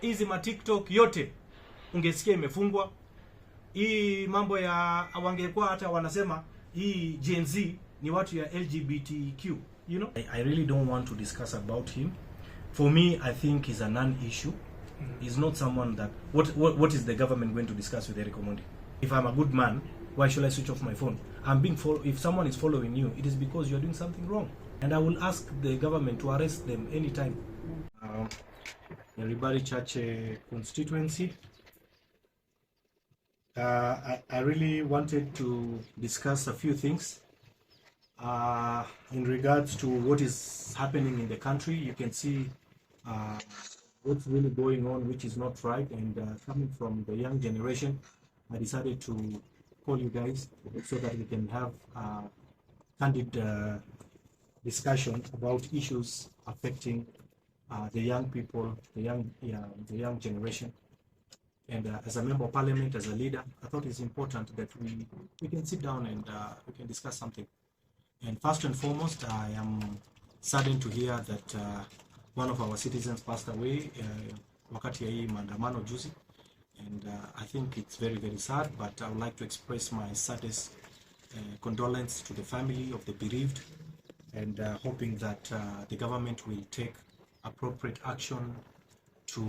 hizi ma TikTok yote ungesikia imefungwa. Hii mambo ya wangekuwa hata wanasema hii GenZ ni watu ya LGBTQ, you know. I really don't want to discuss about him. For me, I think he's a non-issue. He's not someone that what is the government going to discuss with Eric Omondi? If I'm a good man, why should I switch off my phone? I'm being if someone is following you, it is because you're doing something wrong, and I will ask the government to arrest them anytime. Everybody Church constituency. I really wanted to discuss a few things in regards to what is happening in the country. You can see what's really going on, which is not right, and coming from the young generation, I decided to call you guys so that we can have a candid discussion about issues affecting the young people, the young generation. And as a member of parliament, as a leader, I thought it's important that we can sit down and we can discuss something. And first and foremost, I am saddened to hear that one of our citizens passed away wakati ya hii maandamano juzi. And I think it's very, very sad, but I would like to express my saddest condolence to the family of the bereaved, and hoping that the government will take appropriate action to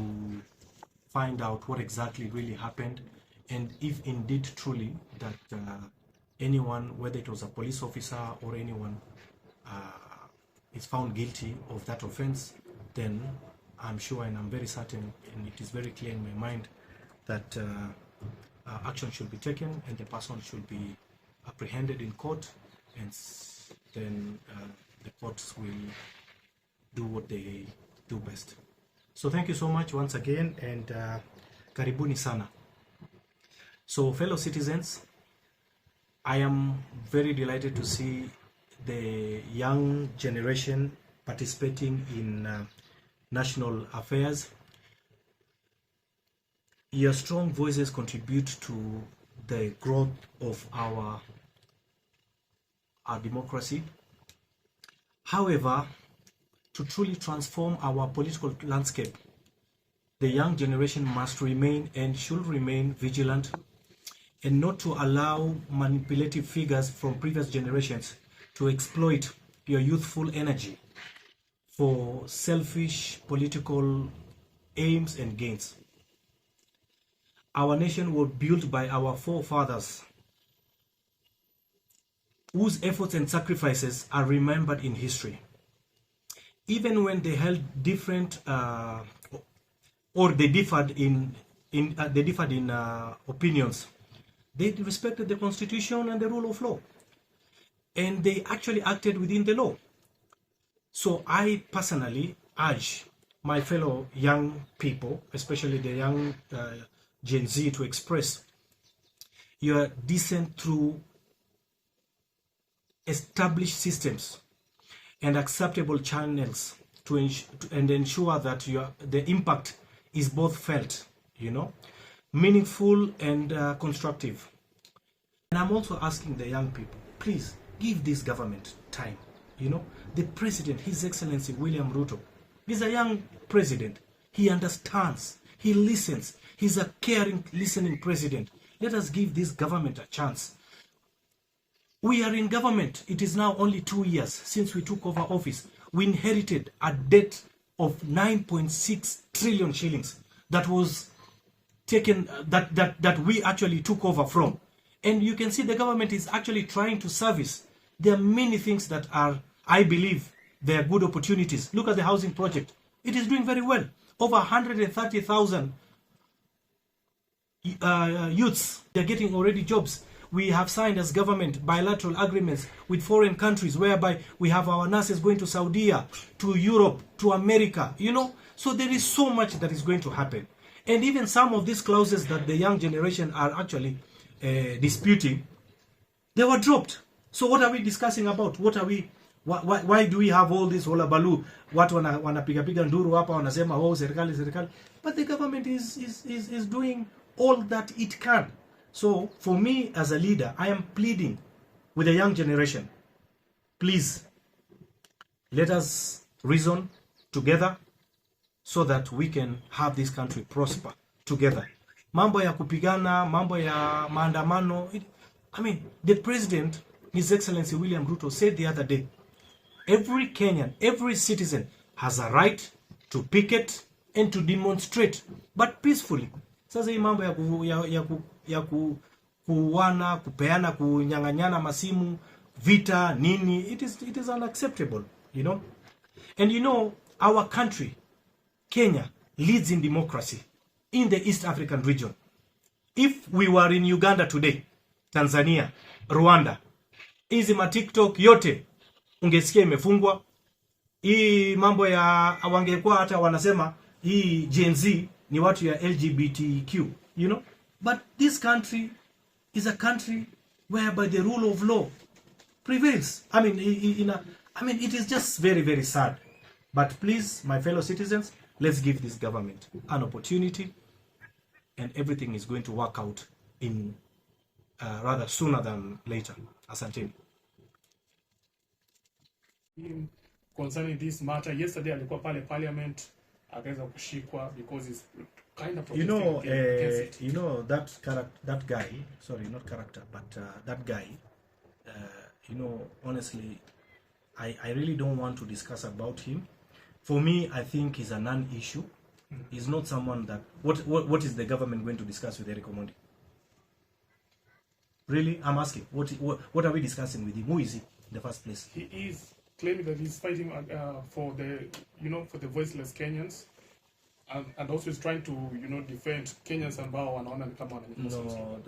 find out what exactly really happened, and if indeed truly that anyone, whether it was a police officer or anyone, is found guilty of that offense, then I'm sure and I'm very certain, and it is very clear in my mind, that action should be taken and the person should be apprehended in court, and then the courts will do what they do best. So thank you so much once again, and karibuni sana. So fellow citizens, I am very delighted to see the young generation participating in national affairs. Your strong voices contribute to the growth of our democracy. However, to truly transform our political landscape, the young generation must remain and should remain vigilant, and not to allow manipulative figures from previous generations to exploit your youthful energy for selfish political aims and gains. Our nation was built by our forefathers, whose efforts and sacrifices are remembered in history. Even when they held different or they differed in opinions, they respected the Constitution and the rule of law, and they actually acted within the law. So I personally urge my fellow young people, especially the young Gen Z, to express your dissent through established systems and acceptable channels to ensure that the impact is both felt, meaningful and constructive. And I'm also asking the young people, please give this government time. The president, His Excellency William Ruto, is a young president. He understands, he listens, he's a caring, listening president. Let us give this government a chance. We are in government. It is now only 2 years since we took over office. We inherited a debt of 9.6 trillion shillings that was taken, that we actually took over from. And you can see the government is actually trying to service. There are many things that are, I believe, they are good opportunities. Look at the housing project. It is doing very well. Over 130,000 youths, they're getting already jobs. We have signed as government bilateral agreements with foreign countries whereby we have our nurses going to Saudi, to Europe, to America, So there is so much that is going to happen. And even some of these clauses that the young generation are actually disputing, they were dropped. So what are we discussing about? Why do we have all this Ababu? Watu wanapiga nduru hapa wanasema serikali. But the government is doing all that it can. So for me as a leader, I am pleading with the young generation. Please, let us reason together so that we can have this country prosper together. Mambo ya kupigana, mambo ya maandamano. I mean, the president, His Excellency William Ruto, said the other day, every Kenyan, every citizen has a right to picket and to demonstrate, but peacefully. Sasa hii mambo ya kuuana, kupeana, kunyang'anyana masimu, vita, nini, it is unacceptable, you know. And you know, our country, Kenya, leads in democracy in the East African region. If we were in Uganda today, Tanzania, Rwanda, hizi ma TikTok yote ungesikia imefungwa. Hii mambo ya wangekuwa hata wanasema hii GenZ ni watu ya LGBTQ, you know. But this country is a country whereby the rule of law prevails. I mean, it is just very, very sad. But please, my fellow citizens, let's give this government an opportunity, and everything is going to work out in rather sooner than later. Asante. Concerning this matter, yesterday alikuwa pale parliament akaweza kushikwa because he's kind of protesting against it. You know that guy, sorry, not character, but that guy, you know, honestly, I really don't want to discuss about him. For me, I think he's a non-issue. He's not someone that... What is the government going to discuss with Eric Omondi? Really? I'm asking. What are we discussing with him? Who is he in the first place? He is claiming that he's fighting for the, you know, for the voiceless Kenyans. And also is trying to, you know, defend Kenyans ambao wanaona ni kama wananyanyaswa. No,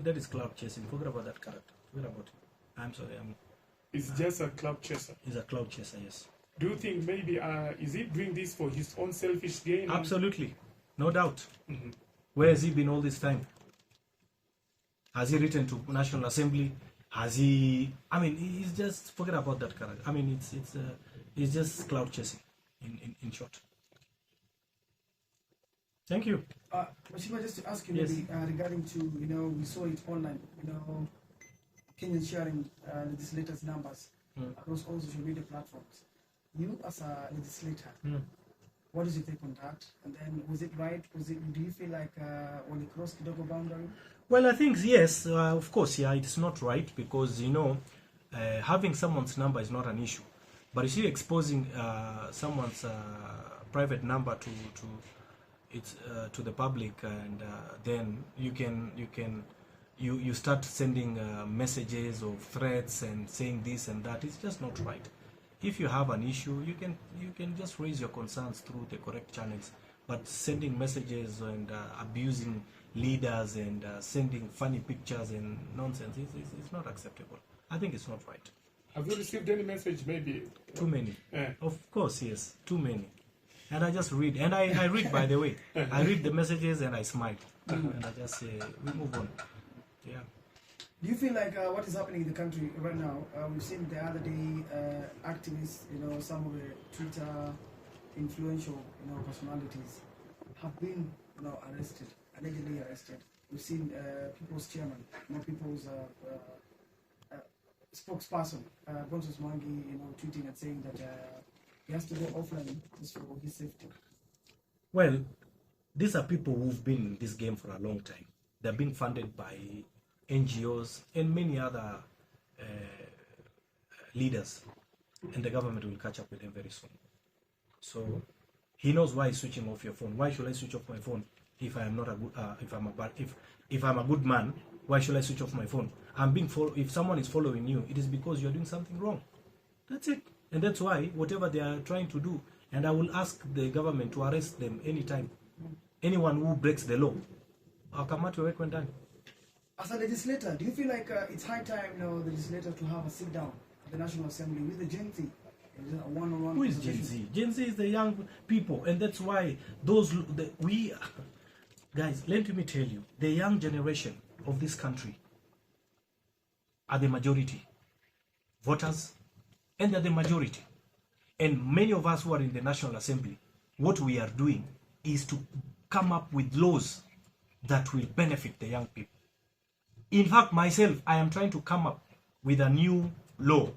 that is cloud chasing. Forget about that character. Forget about it. I'm sorry. It's just a cloud chaser. He's a cloud chaser, yes. Do you think maybe is he doing this for his own selfish gain? Absolutely, no doubt. Where has he been all this time? Has he written to National Assembly? Has he? I mean, he's just forget about that character. I mean, it's just cloud chasing, in short. Thank you. Mashima, just to ask you, yes, maybe regarding to, you know, we saw it online, you know, Kenyans sharing legislators' numbers across all social media platforms. You as a legislator, what is your take on that? And then, was it right? Do you feel like when it crossed the boundary? Well, I think yes, of course, yeah, it's not right because, you know, having someone's number is not an issue, but you see, exposing someone's private number to the public, and then you start sending messages of threats and saying this and that. It's just not right. If you have an issue, you can just raise your concerns through the correct channels. But sending messages and abusing leaders and sending funny pictures and nonsense is not acceptable. I think it's not right. Have you received any message? Maybe too many. Of course, yes, too many. And I just read, and I read, by the way. I read the messages and I smile, and I just say, we move on. Yeah. Do you feel like what is happening in the country right now? We've seen the other day activists, you know, some of the Twitter influential, you know, personalities have been, you know, allegedly arrested. We've seen people's chairman, you know, people's spokesperson, Bonsus Mwangi, you know, tweeting and saying that he has to go offline just for his safety. Well, these are people who've been in this game for a long time. They're being funded by NGOs and many other leaders, and the government will catch up with them very soon. So he knows why he's switching off your phone. Why should I switch off my phone if I am not a good if I'm a good man? Why should I switch off my phone? If someone is following you, it is because you're doing something wrong. That's it. And that's why whatever they are trying to do, and I will ask the government to arrest them anytime. Anyone who breaks the law, akamatwe wekwe ndani. As a legislator, do you feel like it's high time, you know, the legislator to have a sit down at the National Assembly with the GenZ? One-on-one. Who is GenZ? GenZ is the young people, and that's why guys, let me tell you, the young generation of this country are the majority voters, and they're the majority. And many of us who are in the National Assembly, what we are doing is to come up with laws that will benefit the young people. In fact, myself, I am trying to come up with a new law